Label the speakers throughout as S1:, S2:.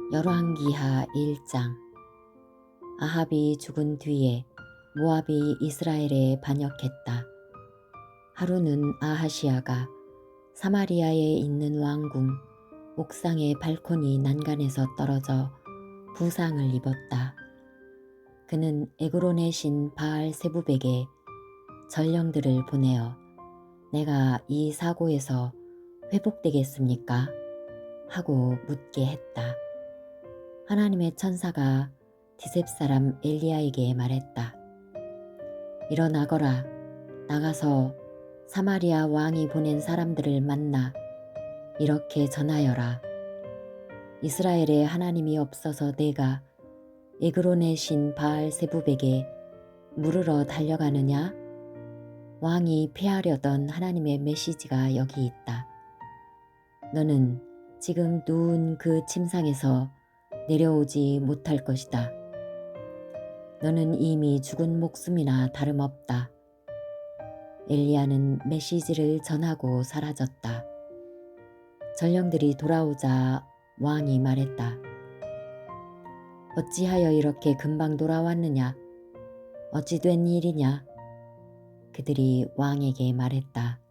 S1: 열왕기하 1장. 아합이 죽은 뒤에 모압이 이스라엘에 반역했다. 하루는 아하시아가 사마리아에 있는 왕궁 옥상의 발코니 난간에서 떨어져 부상을 입었다. 그는 에그론의 신 바알 세부백에 전령들을 보내어 내가 이 사고에서 회복되겠습니까? 하고 묻게 했다. 하나님의 천사가 디셉 사람 엘리야에게 말했다. 일어나거라. 나가서 사마리아 왕이 보낸 사람들을 만나 이렇게 전하여라. 이스라엘에 하나님이 없어서 내가 에그론의 신 바알 세부백에 물으러 달려가느냐? 왕이 피하려던 하나님의 메시지가 여기 있다. 너는 지금 누운 그 침상에서 내려오지 못할 것이다. 너는 이미 죽은 목숨이나 다름없다. 엘리야는 메시지를 전하고 사라졌다. 전령들이 돌아오자 왕이 말했다. 어찌하여 이렇게 금방 돌아왔느냐? 어찌 된 일이냐? 그들이 왕에게 말했다.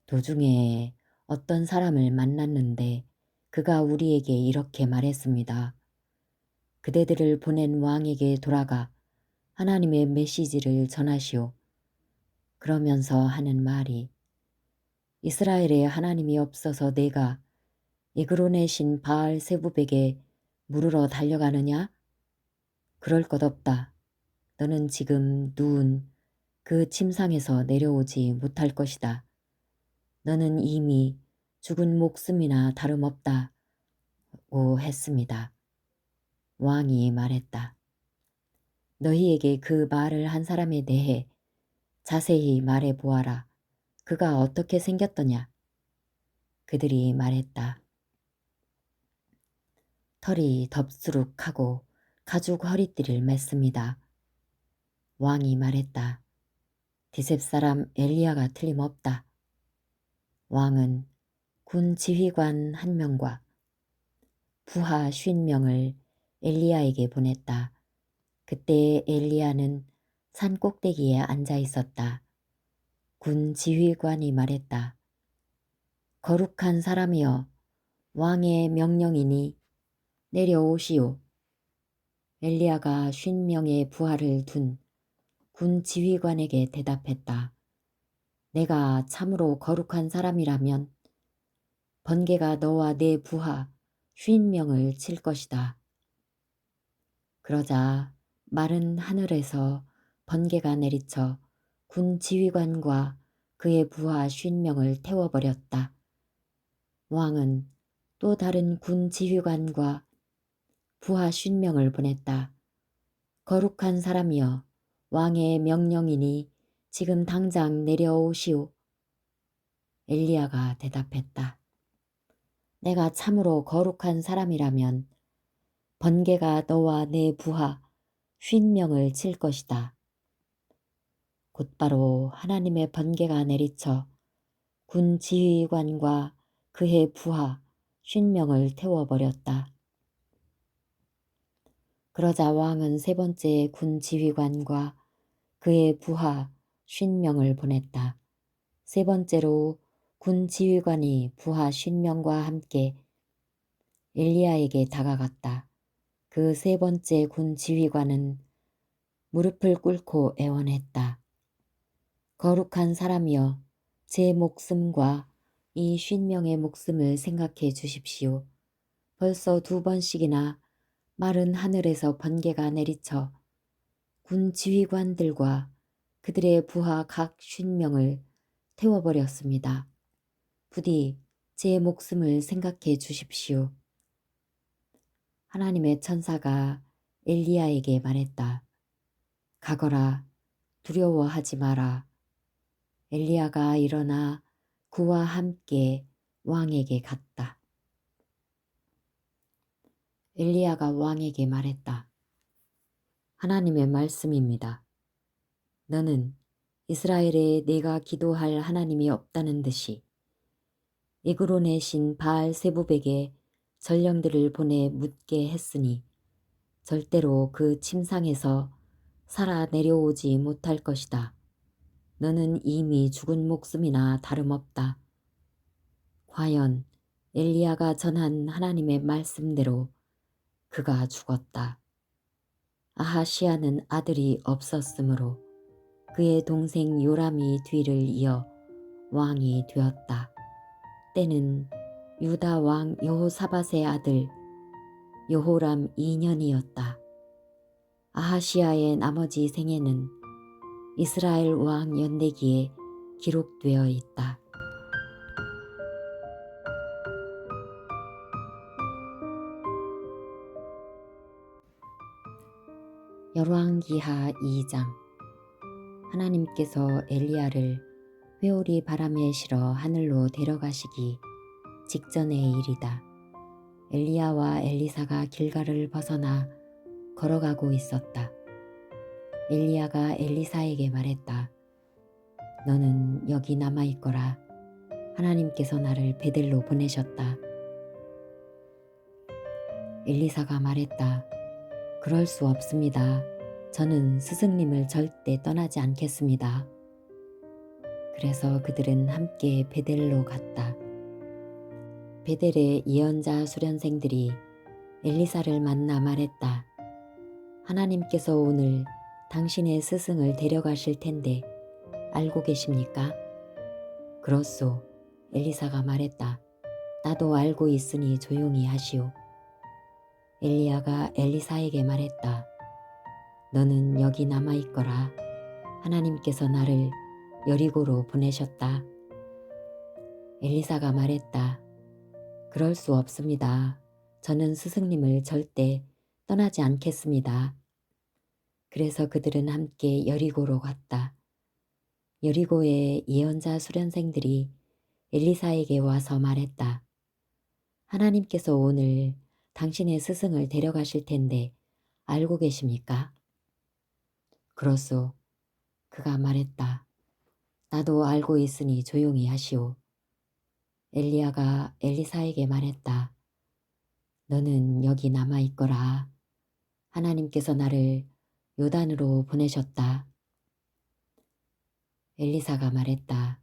S1: 도중에 어떤 사람을 만났는데 그가 우리에게 이렇게 말했습니다. 그대들을 보낸 왕에게 돌아가 하나님의 메시지를 전하시오. 그러면서 하는 말이 이스라엘에 하나님이 없어서 내가 에그론의 신 바알 세부백에 물으러 달려가느냐? 그럴 것 없다. 너는 지금 누운 그 침상에서 내려오지 못할 것이다. 너는 이미 죽은 목숨이나 다름없다고 했습니다. 왕이 말했다. 너희에게 그 말을 한 사람에 대해 자세히 말해 보아라. 그가 어떻게 생겼더냐? 그들이 말했다. 털이 덥수룩하고 가죽 허리띠를 맸습니다. 왕이 말했다. 디셉 사람 엘리야가 틀림없다. 왕은 군 지휘관 1명과 부하 50명을 엘리야에게 보냈다. 그때 엘리야는 산 꼭대기에 앉아 있었다. 군 지휘관이 말했다. 거룩한 사람이여, 왕의 명령이니 내려오시오. 엘리야가 50명의 부하를 둔 군 지휘관에게 대답했다. 내가 참으로 거룩한 사람이라면 번개가 너와 내 부하 50명을 칠 것이다. 그러자 마른 하늘에서 번개가 내리쳐 군 지휘관과 그의 부하 50명을 태워버렸다. 왕은 또 다른 군 지휘관과 부하 50명을 보냈다. 거룩한 사람이여, 왕의 명령이니 지금 당장 내려오시오. 엘리야가 대답했다. 내가 참으로 거룩한 사람이라면 번개가 너와 내 부하 50명을 칠 것이다. 곧바로 하나님의 번개가 내리쳐 군 지휘관과 그의 부하 50명을 태워버렸다. 그러자 왕은 세 번째 군 지휘관과 그의 부하 50명을 보냈다. 세 번째로 군 지휘관이 부하 50명과 함께 엘리야에게 다가갔다. 그 세 번째 군 지휘관은 무릎을 꿇고 애원했다. 거룩한 사람이여, 제 목숨과 이 50명의 목숨을 생각해 주십시오. 벌써 2번씩이나 마른 하늘에서 번개가 내리쳐 군 지휘관들과 그들의 부하 각 50명을 태워버렸습니다. 부디 제 목숨을 생각해 주십시오. 하나님의 천사가 엘리야에게 말했다. 가거라, 두려워하지 마라. 엘리야가 일어나 그와 함께 왕에게 갔다. 엘리야가 왕에게 말했다. 하나님의 말씀입니다. 너는 이스라엘에 내가 기도할 하나님이 없다는 듯이 에그론의 신 바알 세부백에 전령들을 보내 묻게 했으니 절대로 그 침상에서 살아 내려오지 못할 것이다. 너는 이미 죽은 목숨이나 다름없다. 과연 엘리야가 전한 하나님의 말씀대로 그가 죽었다. 아하시야는 아들이 없었으므로 그의 동생 요람이 뒤를 이어 왕이 되었다. 때는 유다 왕 여호사밧의 아들 여호람 2년이었다. 아하시야의 나머지 생애는 이스라엘 왕 연대기에 기록되어 있다. 열왕기하 2장. 하나님께서 엘리야를 회오리 바람에 실어 하늘로 데려가시기 직전의 일이다. 엘리야와 엘리사가 길갈을 벗어나 걸어가고 있었다. 엘리야가 엘리사에게 말했다. 너는 여기 남아있거라. 하나님께서 나를 베델로 보내셨다. 엘리사가 말했다. 그럴 수 없습니다. 저는 스승님을 절대 떠나지 않겠습니다. 그래서 그들은 함께 베델로 갔다. 베델의 예언자 수련생들이 엘리사를 만나 말했다. 하나님께서 오늘 당신의 스승을 데려가실 텐데 알고 계십니까? 그렇소. 엘리사가 말했다. 나도 알고 있으니 조용히 하시오. 엘리야가 엘리사에게 말했다. 너는 여기 남아있거라. 하나님께서 나를 여리고로 보내셨다. 엘리사가 말했다. 그럴 수 없습니다. 저는 스승님을 절대 떠나지 않겠습니다. 그래서 그들은 함께 여리고로 갔다. 여리고의 예언자 수련생들이 엘리사에게 와서 말했다. 하나님께서 오늘 당신의 스승을 데려가실 텐데 알고 계십니까? 그렇소. 그가 말했다. 나도 알고 있으니 조용히 하시오. 엘리야가 엘리사에게 말했다. 너는 여기 남아있거라. 하나님께서 나를 요단으로 보내셨다. 엘리사가 말했다.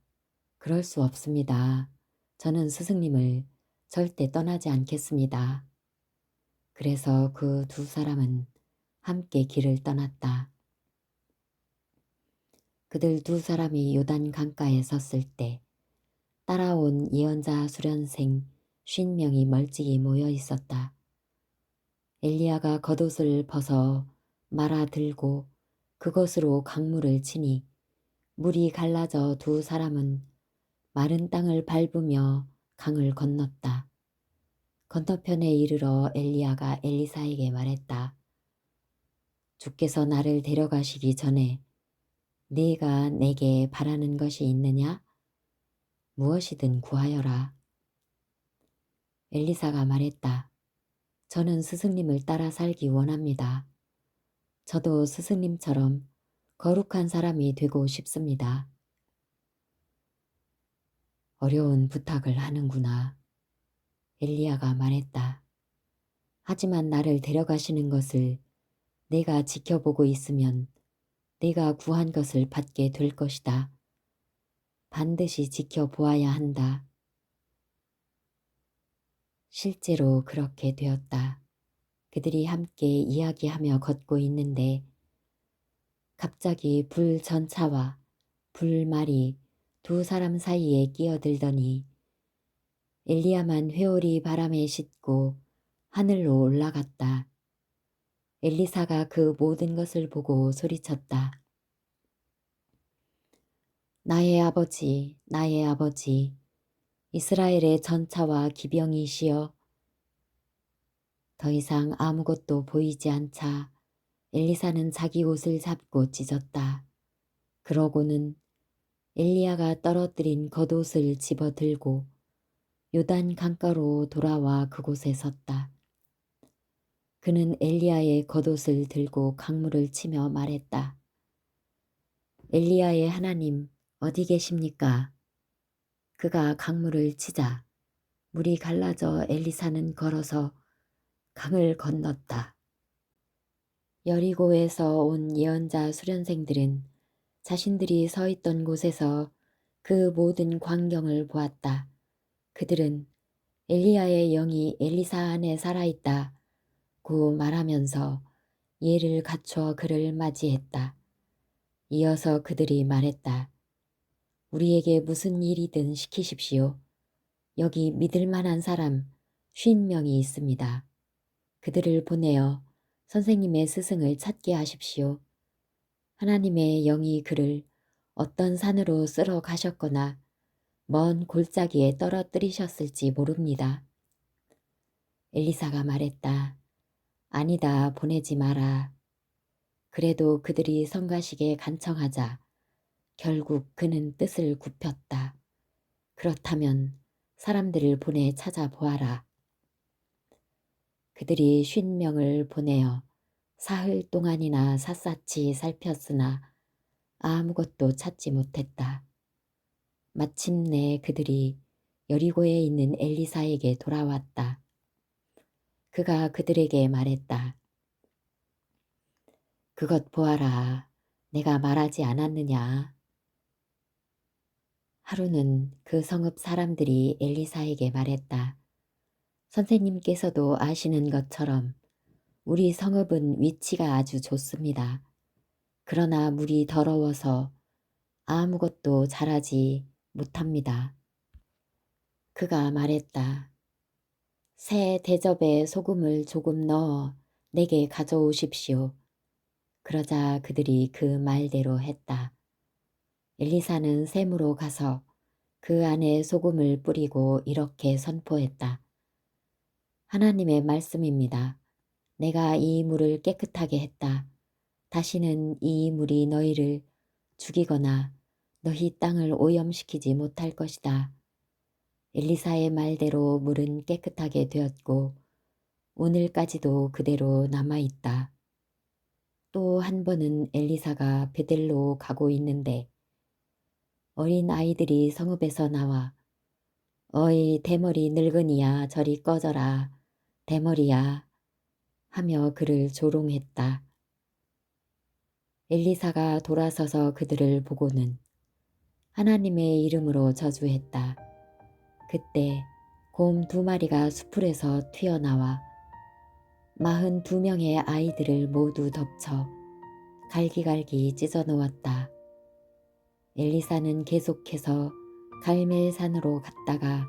S1: 그럴 수 없습니다. 저는 스승님을 절대 떠나지 않겠습니다. 그래서 그 두 사람은 함께 길을 떠났다. 그들 두 사람이 요단 강가에 섰을 때 따라온 예언자 수련생 50명이 멀찍이 모여 있었다. 엘리야가 겉옷을 벗어 말아 들고 그것으로 강물을 치니 물이 갈라져 두 사람은 마른 땅을 밟으며 강을 건넜다. 건너편에 이르러 엘리야가 엘리사에게 말했다. 주께서 나를 데려가시기 전에 네가 내게 바라는 것이 있느냐? 무엇이든 구하여라. 엘리사가 말했다. 저는 스승님을 따라 살기 원합니다. 저도 스승님처럼 거룩한 사람이 되고 싶습니다. 어려운 부탁을 하는구나. 엘리야가 말했다. 하지만 나를 데려가시는 것을 내가 지켜보고 있으면 내가 구한 것을 받게 될 것이다. 반드시 지켜보아야 한다. 실제로 그렇게 되었다. 그들이 함께 이야기하며 걷고 있는데 갑자기 불전차와 불말이 두 사람 사이에 끼어들더니 엘리야만 회오리 바람에 싣고 하늘로 올라갔다. 엘리사가 그 모든 것을 보고 소리쳤다. 나의 아버지, 나의 아버지, 이스라엘의 전차와 기병이시여. 더 이상 아무것도 보이지 않자 엘리사는 자기 옷을 잡고 찢었다. 그러고는 엘리야가 떨어뜨린 겉옷을 집어들고 요단 강가로 돌아와 그곳에 섰다. 그는 엘리야의 겉옷을 들고 강물을 치며 말했다. 엘리야의 하나님 어디 계십니까? 그가 강물을 치자 물이 갈라져 엘리사는 걸어서 강을 건넜다. 여리고에서 온 예언자 수련생들은 자신들이 서 있던 곳에서 그 모든 광경을 보았다. 그들은 엘리야의 영이 엘리사 안에 살아있다 고 말하면서 예를 갖추어 그를 맞이했다. 이어서 그들이 말했다. 우리에게 무슨 일이든 시키십시오. 여기 믿을 만한 사람 50명이 있습니다. 그들을 보내어 선생님의 스승을 찾게 하십시오. 하나님의 영이 그를 어떤 산으로 쓸어 가셨거나 먼 골짜기에 떨어뜨리셨을지 모릅니다. 엘리사가 말했다. 아니다, 보내지 마라. 그래도 그들이 성가시게 간청하자 결국 그는 뜻을 굽혔다. 그렇다면 사람들을 보내 찾아보아라. 그들이 50명을 보내어 사흘 동안이나 샅샅이 살폈으나 아무것도 찾지 못했다. 마침내 그들이 여리고에 있는 엘리사에게 돌아왔다. 그가 그들에게 말했다. 그것 보아라. 내가 말하지 않았느냐. 하루는 그 성읍 사람들이 엘리사에게 말했다. 선생님께서도 아시는 것처럼 우리 성읍은 위치가 아주 좋습니다. 그러나 물이 더러워서 아무것도 자라지 못합니다. 그가 말했다. 새 대접에 소금을 조금 넣어 내게 가져오십시오. 그러자 그들이 그 말대로 했다. 엘리사는 샘으로 가서 그 안에 소금을 뿌리고 이렇게 선포했다. 하나님의 말씀입니다. 내가 이 물을 깨끗하게 했다. 다시는 이 물이 너희를 죽이거나 너희 땅을 오염시키지 못할 것이다. 엘리사의 말대로 물은 깨끗하게 되었고 오늘까지도 그대로 남아있다. 또 한 번은 엘리사가 베델로 가고 있는데 어린 아이들이 성읍에서 나와 어이 대머리 늙은이야 저리 꺼져라 대머리야 하며 그를 조롱했다. 엘리사가 돌아서서 그들을 보고는 하나님의 이름으로 저주했다. 그때 곰 2마리가 수풀에서 튀어나와 42명의 아이들을 모두 덮쳐 갈기갈기 찢어 놓았다. 엘리사는 계속해서 갈멜산으로 갔다가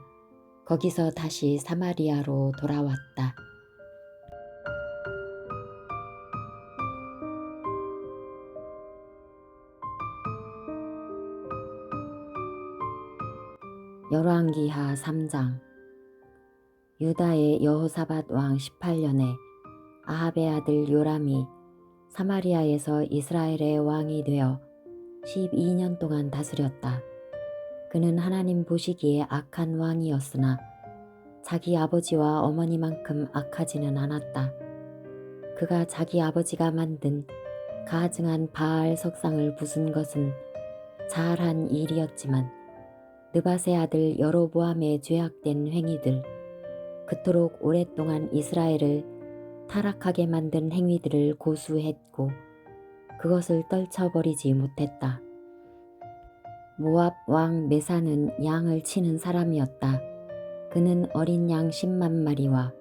S1: 거기서 다시 사마리아로 돌아왔다. 열왕기하 3장. 유다의 여호사밧 왕 18년에 아합의 아들 요람이 사마리아에서 이스라엘의 왕이 되어 12년 동안 다스렸다. 그는 하나님 보시기에 악한 왕이었으나 자기 아버지와 어머니만큼 악하지는 않았다. 그가 자기 아버지가 만든 가증한 바알 석상을 부순 것은 잘한 일이었지만 느밧의 아들 여로보암의 죄악된 행위들, 그토록 오랫동안 이스라엘을 타락하게 만든 행위들을 고수했고 그것을 떨쳐버리지 못했다. 모압 왕 메사는 양을 치는 사람이었다. 그는 어린 양 10만 마리와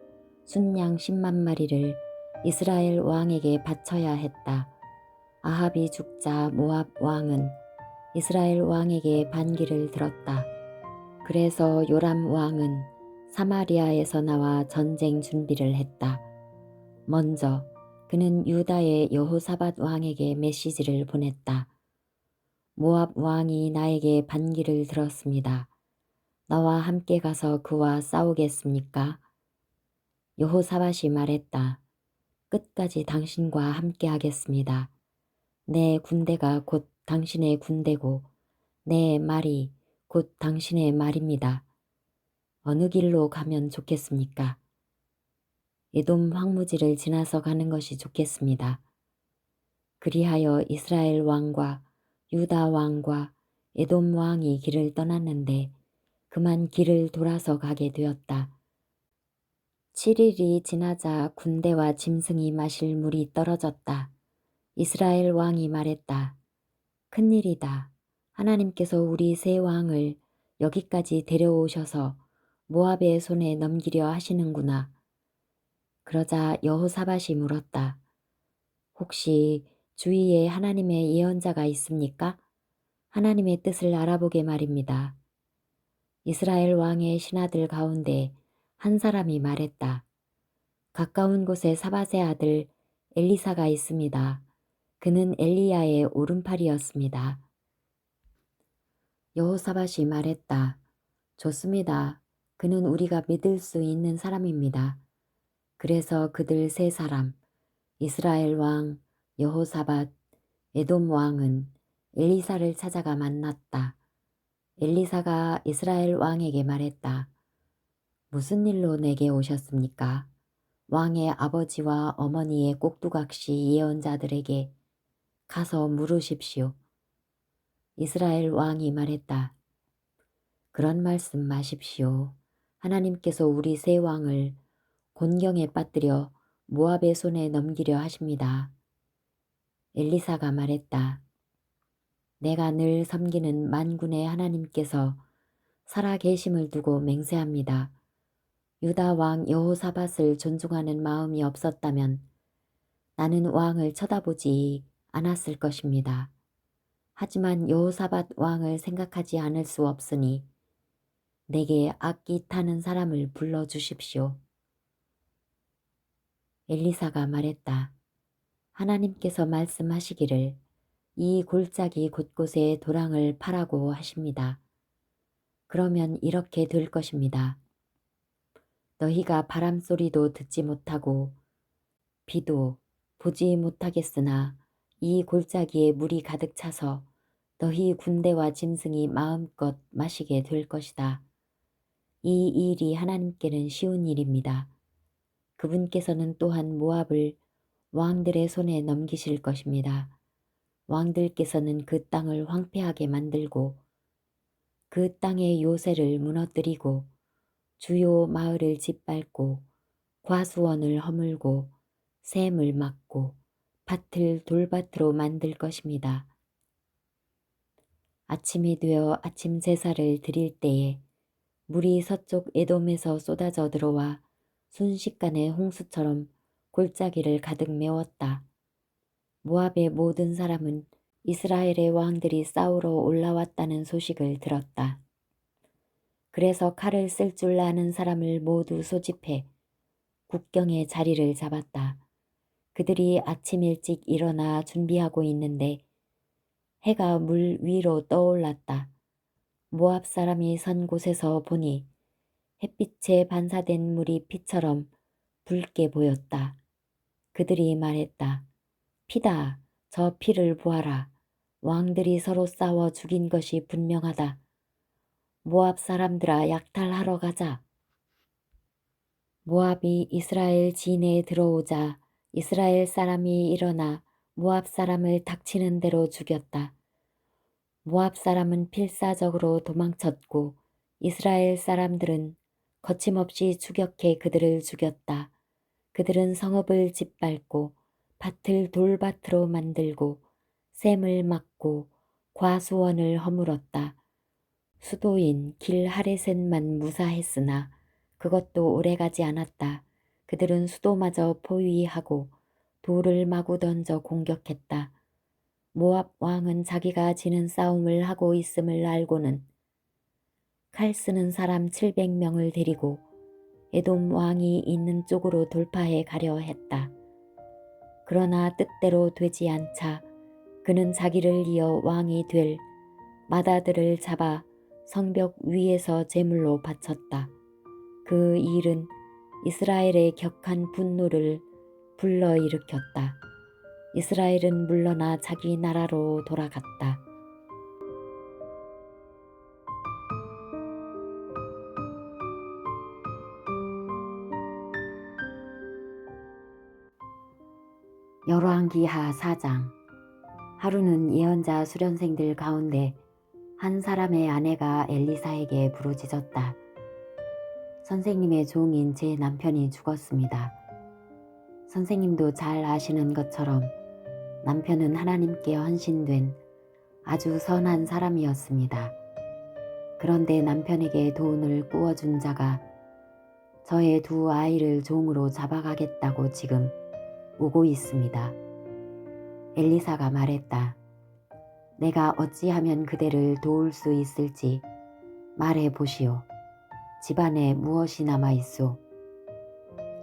S1: 순양 10만 마리를 이스라엘 왕에게 바쳐야 했다. 아합이 죽자 모압 왕은 이스라엘 왕에게 반기를 들었다. 그래서 요람 왕은 사마리아에서 나와 전쟁 준비를 했다. 먼저 그는 유다의 여호사밧 왕에게 메시지를 보냈다. 모압 왕이 나에게 반기를 들었습니다. 나와 함께 가서 그와 싸우겠습니까? 여호사밧이 말했다. 끝까지 당신과 함께 하겠습니다. 내 군대가 곧 당신의 군대고 내 말이 곧 당신의 말입니다. 어느 길로 가면 좋겠습니까? 에돔 황무지를 지나서 가는 것이 좋겠습니다. 그리하여 이스라엘 왕과 유다 왕과 에돔 왕이 길을 떠났는데 그만 길을 돌아서 가게 되었다. 7일이 지나자 군대와 짐승이 마실 물이 떨어졌다. 이스라엘 왕이 말했다. 큰일이다. 하나님께서 우리 세 왕을 여기까지 데려오셔서 모압의 손에 넘기려 하시는구나. 그러자 여호사밧이 물었다. 혹시 주위에 하나님의 예언자가 있습니까? 하나님의 뜻을 알아보게 말입니다. 이스라엘 왕의 신하들 가운데 한 사람이 말했다. 가까운 곳에 사밧의 아들 엘리사가 있습니다. 그는 엘리야의 오른팔이었습니다. 여호사밧이 말했다. 좋습니다. 그는 우리가 믿을 수 있는 사람입니다. 그래서 그들 세 사람, 이스라엘 왕, 여호사밧, 에돔 왕은 엘리사를 찾아가 만났다. 엘리사가 이스라엘 왕에게 말했다. 무슨 일로 내게 오셨습니까? 왕의 아버지와 어머니의 꼭두각시 예언자들에게 가서 물으십시오. 이스라엘 왕이 말했다. 그런 말씀 마십시오. 하나님께서 우리 세 왕을 곤경에 빠뜨려 모압의 손에 넘기려 하십니다. 엘리사가 말했다. 내가 늘 섬기는 만군의 하나님께서 살아계심을 두고 맹세합니다. 유다 왕 여호사밧을 존중하는 마음이 없었다면 나는 왕을 쳐다보지 않았을 것입니다. 하지만 여호사밧 왕을 생각하지 않을 수 없으니 내게 악기 타는 사람을 불러주십시오. 엘리사가 말했다. 하나님께서 말씀하시기를 이 골짜기 곳곳에 도랑을 파라고 하십니다. 그러면 이렇게 될 것입니다. 너희가 바람 소리도 듣지 못하고 비도 보지 못하겠으나 이 골짜기에 물이 가득 차서 너희 군대와 짐승이 마음껏 마시게 될 것이다. 이 일이 하나님께는 쉬운 일입니다. 그분께서는 또한 모압을 왕들의 손에 넘기실 것입니다. 왕들께서는 그 땅을 황폐하게 만들고 그 땅의 요새를 무너뜨리고 주요 마을을 짓밟고 과수원을 허물고 샘을 막고 밭을 돌밭으로 만들 것입니다. 아침이 되어 아침 제사를 드릴 때에 물이 서쪽 에돔에서 쏟아져 들어와 순식간에 홍수처럼 골짜기를 가득 메웠다. 모압의 모든 사람은 이스라엘의 왕들이 싸우러 올라왔다는 소식을 들었다. 그래서 칼을 쓸 줄 아는 사람을 모두 소집해 국경에 자리를 잡았다. 그들이 아침 일찍 일어나 준비하고 있는데 해가 물 위로 떠올랐다. 모압 사람이 선 곳에서 보니 햇빛에 반사된 물이 피처럼 붉게 보였다. 그들이 말했다. 피다. 저 피를 보아라. 왕들이 서로 싸워 죽인 것이 분명하다. 모압 사람들아 약탈하러 가자. 모압이 이스라엘 진에 들어오자 이스라엘 사람이 일어나 모압 사람을 닥치는 대로 죽였다. 모압 사람은 필사적으로 도망쳤고 이스라엘 사람들은 거침없이 추격해 그들을 죽였다. 그들은 성읍을 짓밟고 밭을 돌밭으로 만들고 샘을 막고 과수원을 허물었다. 수도인 길하레셋만 무사했으나 그것도 오래가지 않았다. 그들은 수도마저 포위하고 돌을 마구 던져 공격했다. 모압 왕은 자기가 지는 싸움을 하고 있음을 알고는 칼 쓰는 사람 700명을 데리고 에돔 왕이 있는 쪽으로 돌파해 가려 했다. 그러나 뜻대로 되지 않자 그는 자기를 이어 왕이 될 마다들을 잡아 성벽 위에서 제물로 바쳤다. 그 일은 이스라엘의 격한 분노를 불러일으켰다. 이스라엘은 물러나 자기 나라로 돌아갔다. 열왕기하 4장. 하루는 예언자 수련생들 가운데 한 사람의 아내가 엘리사에게 부르짖었다. 선생님의 종인 제 남편이 죽었습니다. 선생님도 잘 아시는 것처럼 남편은 하나님께 헌신된 아주 선한 사람이었습니다. 그런데 남편에게 돈을 꾸어준 자가 저의 두 아이를 종으로 잡아가겠다고 지금 오고 있습니다. 엘리사가 말했다. 내가 어찌하면 그대를 도울 수 있을지 말해 보시오. 집안에 무엇이 남아 있소?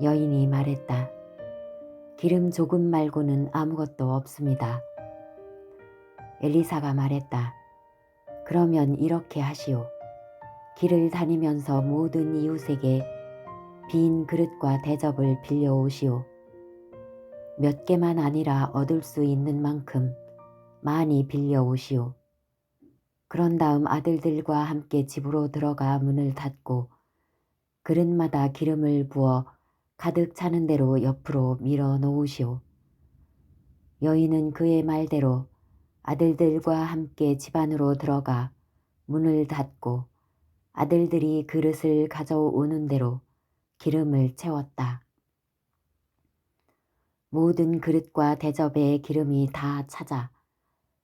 S1: 여인이 말했다. 기름 조금 말고는 아무것도 없습니다. 엘리사가 말했다. 그러면 이렇게 하시오. 길을 다니면서 모든 이웃에게 빈 그릇과 대접을 빌려오시오. 몇 개만 아니라 얻을 수 있는 만큼 많이 빌려오시오. 그런 다음 아들들과 함께 집으로 들어가 문을 닫고 그릇마다 기름을 부어 가득 차는 대로 옆으로 밀어 놓으시오. 여인은 그의 말대로 아들들과 함께 집 안으로 들어가 문을 닫고 아들들이 그릇을 가져오는 대로 기름을 채웠다. 모든 그릇과 대접에 기름이 다 차자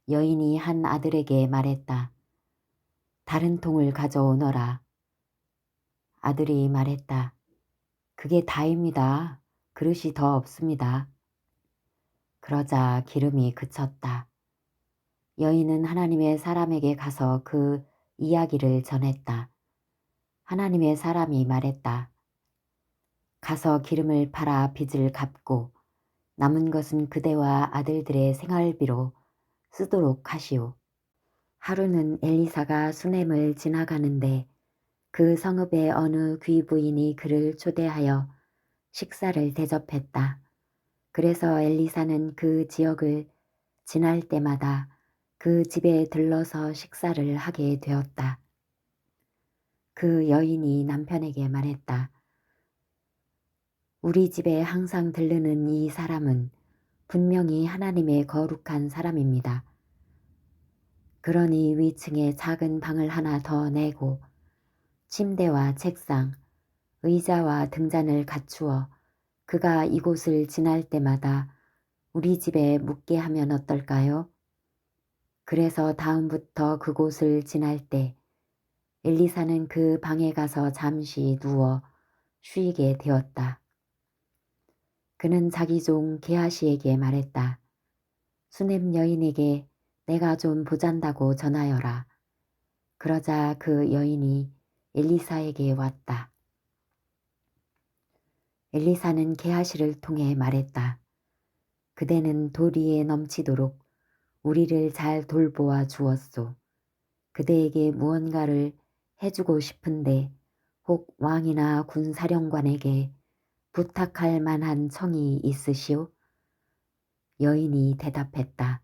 S1: 여인이 한 아들에게 말했다. 다른 통을 가져오너라. 아들이 말했다. 그게 다입니다. 그릇이 더 없습니다. 그러자 기름이 그쳤다. 여인은 하나님의 사람에게 가서 그 이야기를 전했다. 하나님의 사람이 말했다. 가서 기름을 팔아 빚을 갚고 남은 것은 그대와 아들들의 생활비로 쓰도록 하시오. 하루는 엘리사가 수넴을 지나가는데 그 성읍의 어느 귀부인이 그를 초대하여 식사를 대접했다. 그래서 엘리사는 그 지역을 지날 때마다 그 집에 들러서 식사를 하게 되었다. 그 여인이 남편에게 말했다. 우리 집에 항상 들르는 이 사람은 분명히 하나님의 거룩한 사람입니다. 그러니 위층에 작은 방을 하나 더 내고 침대와 책상, 의자와 등잔을 갖추어 그가 이곳을 지날 때마다 우리 집에 묵게 하면 어떨까요? 그래서 다음부터 그곳을 지날 때 엘리사는 그 방에 가서 잠시 누워 쉬게 되었다. 그는 자기 종 게하시에게 말했다. 수넴 여인에게 내가 좀 보잔다고 전하여라. 그러자 그 여인이 엘리사에게 왔다. 엘리사는 게하시를 통해 말했다. 그대는 도리에 넘치도록 우리를 잘 돌보아 주었소. 그대에게 무언가를 해주고 싶은데 혹 왕이나 군사령관에게 부탁할 만한 청이 있으시오? 여인이 대답했다.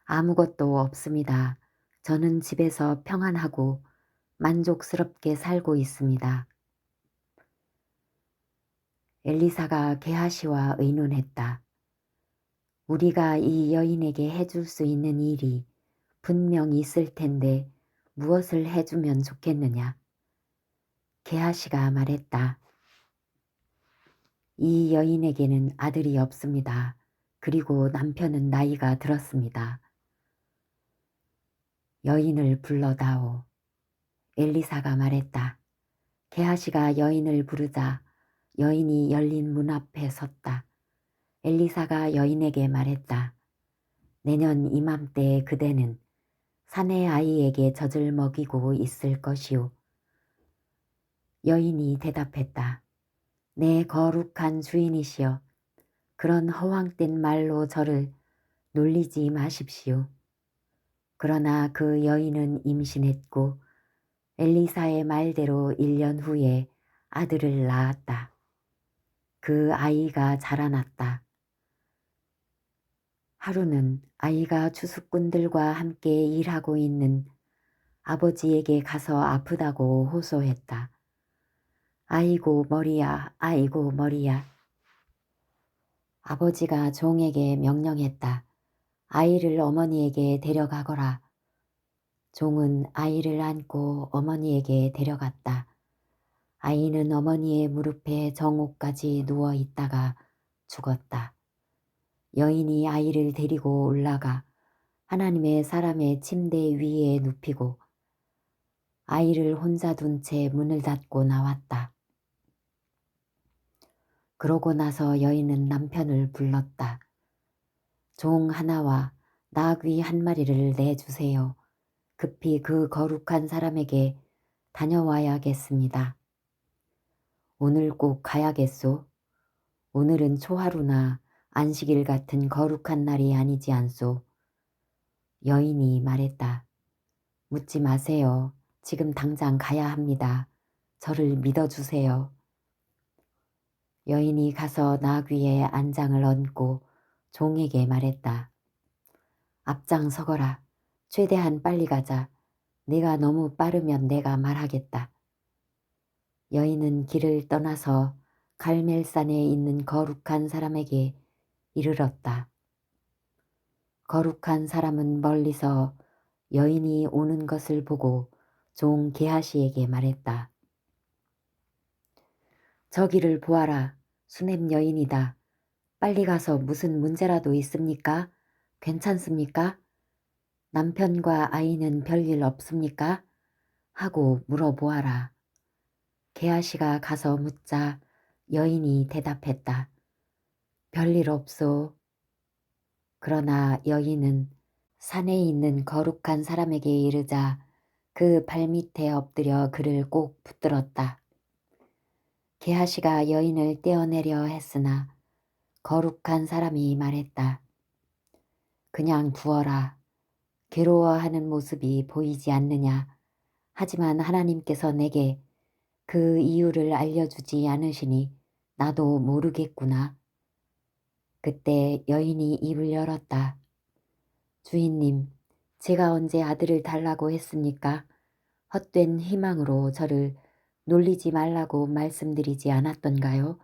S1: 아무것도 없습니다. 저는 집에서 평안하고 만족스럽게 살고 있습니다. 엘리사가 게하시와 의논했다. 우리가 이 여인에게 해줄 수 있는 일이 분명히 있을 텐데 무엇을 해주면 좋겠느냐? 게하시가 말했다. 이 여인에게는 아들이 없습니다. 그리고 남편은 나이가 들었습니다. 여인을 불러다오. 엘리사가 말했다. 게하시가 여인을 부르자 여인이 열린 문 앞에 섰다. 엘리사가 여인에게 말했다. 내년 이맘때에 그대는 사내 아이에게 젖을 먹이고 있을 것이오. 여인이 대답했다. 내 거룩한 주인이시여, 그런 허황된 말로 저를 놀리지 마십시오. 그러나 그 여인은 임신했고 엘리사의 말대로 1년 후에 아들을 낳았다. 그 아이가 자라났다. 하루는 아이가 추수꾼들과 함께 일하고 있는 아버지에게 가서 아프다고 호소했다. 아이고 머리야, 아이고 머리야. 아버지가 종에게 명령했다. 아이를 어머니에게 데려가거라. 종은 아이를 안고 어머니에게 데려갔다. 아이는 어머니의 무릎에 정오까지 누워 있다가 죽었다. 여인이 아이를 데리고 올라가 하나님의 사람의 침대 위에 눕히고 아이를 혼자 둔 채 문을 닫고 나왔다. 그러고 나서 여인은 남편을 불렀다. 종 하나와 나귀 한 마리를 내주세요. 급히 그 거룩한 사람에게 다녀와야겠습니다. 오늘 꼭 가야겠소? 오늘은 초하루나 안식일 같은 거룩한 날이 아니지 않소? 여인이 말했다. 묻지 마세요. 지금 당장 가야 합니다. 저를 믿어주세요. 여인이 가서 나귀의 안장을 얹고 종에게 말했다. 앞장서거라. 최대한 빨리 가자. 네가 너무 빠르면 내가 말하겠다. 여인은 길을 떠나서 갈멜산에 있는 거룩한 사람에게 이르렀다. 거룩한 사람은 멀리서 여인이 오는 것을 보고 종 게하시에게 말했다. 저기를 보아라. 수냄 여인이다. 빨리 가서 무슨 문제라도 있습니까? 괜찮습니까? 남편과 아이는 별일 없습니까? 하고 물어보아라. 게하시가 가서 묻자 여인이 대답했다. 별일 없소. 그러나 여인은 산에 있는 거룩한 사람에게 이르자 그 발밑에 엎드려 그를 꼭 붙들었다. 게하시가 여인을 떼어내려 했으나 거룩한 사람이 말했다. 그냥 두어라. 괴로워하는 모습이 보이지 않느냐. 하지만 하나님께서 내게 그 이유를 알려주지 않으시니 나도 모르겠구나. 그때 여인이 입을 열었다. 주인님, 제가 언제 아들을 달라고 했습니까? 헛된 희망으로 저를 놀리지 말라고 말씀드리지 않았던가요?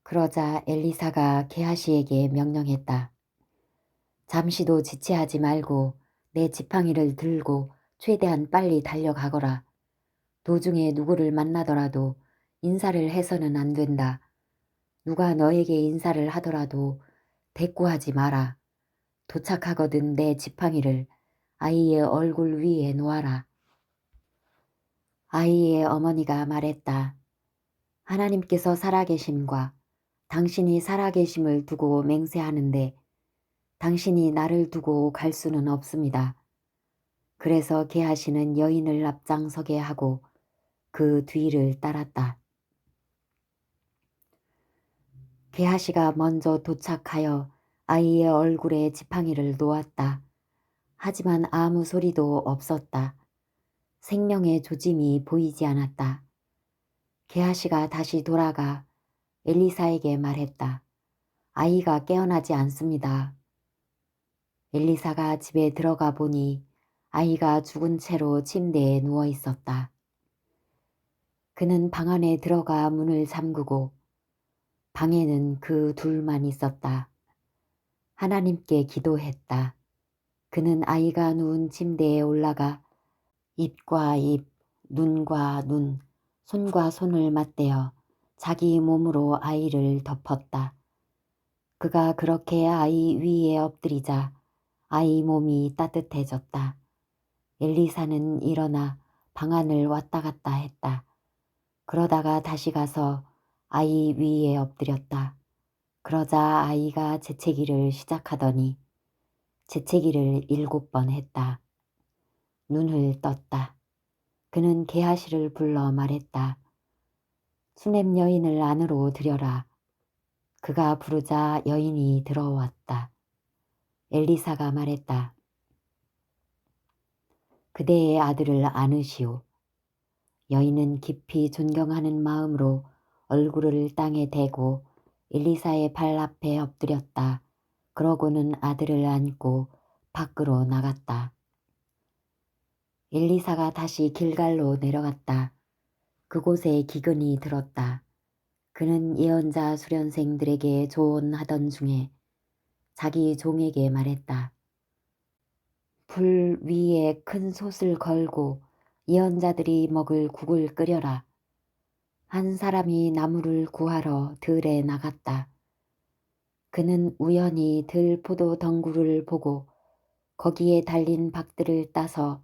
S1: 그러자 엘리사가 게하시에게 명령했다. 잠시도 지체하지 말고 내 지팡이를 들고 최대한 빨리 달려가거라. 도중에 누구를 만나더라도 인사를 해서는 안 된다. 누가 너에게 인사를 하더라도 대꾸하지 마라. 도착하거든 내 지팡이를 아이의 얼굴 위에 놓아라. 아이의 어머니가 말했다. 하나님께서 살아계심과 당신이 살아계심을 두고 맹세하는데 당신이 나를 두고 갈 수는 없습니다. 그래서 게하시는 여인을 앞장서게 하고 그 뒤를 따랐다. 게하시가 먼저 도착하여 아이의 얼굴에 지팡이를 놓았다. 하지만 아무 소리도 없었다. 생명의 조짐이 보이지 않았다. 게하시가 다시 돌아가 엘리사에게 말했다. 아이가 깨어나지 않습니다. 엘리사가 집에 들어가 보니 아이가 죽은 채로 침대에 누워 있었다. 그는 방 안에 들어가 문을 잠그고 방에는 그 둘만 있었다. 하나님께 기도했다. 그는 아이가 누운 침대에 올라가 입과 입, 눈과 눈, 손과 손을 맞대어 자기 몸으로 아이를 덮었다. 그가 그렇게 아이 위에 엎드리자 아이 몸이 따뜻해졌다. 엘리사는 일어나 방 안을 왔다 갔다 했다. 그러다가 다시 가서 아이 위에 엎드렸다. 그러자 아이가 재채기를 시작하더니 재채기를 7번 했다. 눈을 떴다. 그는 게하시를 불러 말했다. 수냄 여인을 안으로 들여라. 그가 부르자 여인이 들어왔다. 엘리사가 말했다. 그대의 아들을 안으시오. 여인은 깊이 존경하는 마음으로 얼굴을 땅에 대고 엘리사의 발 앞에 엎드렸다. 그러고는 아들을 안고 밖으로 나갔다. 엘리사가 다시 길갈로 내려갔다. 그곳에 기근이 들었다. 그는 예언자 수련생들에게 조언하던 중에 자기 종에게 말했다. 불 위에 큰 솥을 걸고 예언자들이 먹을 국을 끓여라. 한 사람이 나무를 구하러 들에 나갔다. 그는 우연히 들 포도 덩굴을 보고 거기에 달린 박들을 따서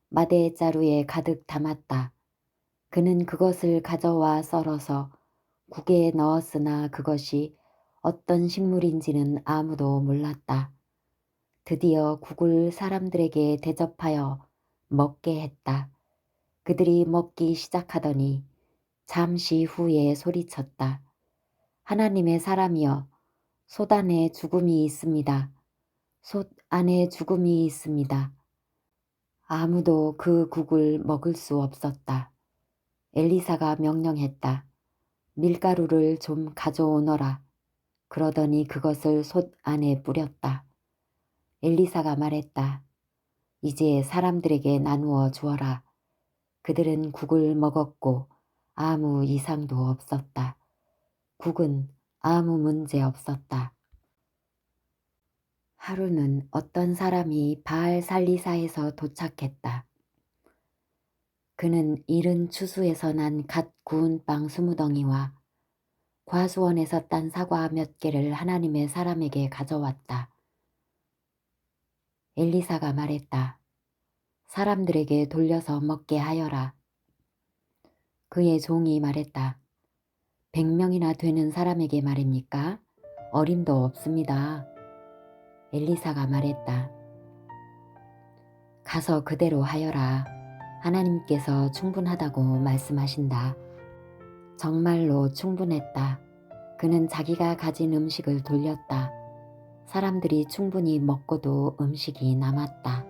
S1: 마대자루에 가득 담았다. 그는 그것을 가져와 썰어서 국에 넣었으나 그것이 어떤 식물인지는 아무도 몰랐다. 드디어 국을 사람들에게 대접하여 먹게 했다. 그들이 먹기 시작하더니 잠시 후에 소리쳤다. 하나님의 사람이여, 솥 안에 죽음이 있습니다. 솥 안에 죽음이 있습니다. 아무도 그 국을 먹을 수 없었다. 엘리사가 명령했다. 밀가루를 좀 가져오너라. 그러더니 그것을 솥 안에 뿌렸다. 엘리사가 말했다. 이제 사람들에게 나누어 주어라. 그들은 국을 먹었고 아무 이상도 없었다. 국은 아무 문제 없었다. 하루는 어떤 사람이 바알 살리사에서 도착했다. 그는 이른 추수에서 난 갓 구운 빵 20덩이와 과수원에서 딴 사과 몇 개를 하나님의 사람에게 가져왔다. 엘리사가 말했다. 사람들에게 돌려서 먹게 하여라. 그의 종이 말했다. 100명이나 되는 사람에게 말입니까? 어림도 없습니다. 엘리사가 말했다. 가서 그대로 하여라. 하나님께서 충분하다고 말씀하신다. 정말로 충분했다. 그는 자기가 가진 음식을 돌렸다. 사람들이 충분히 먹고도 음식이 남았다.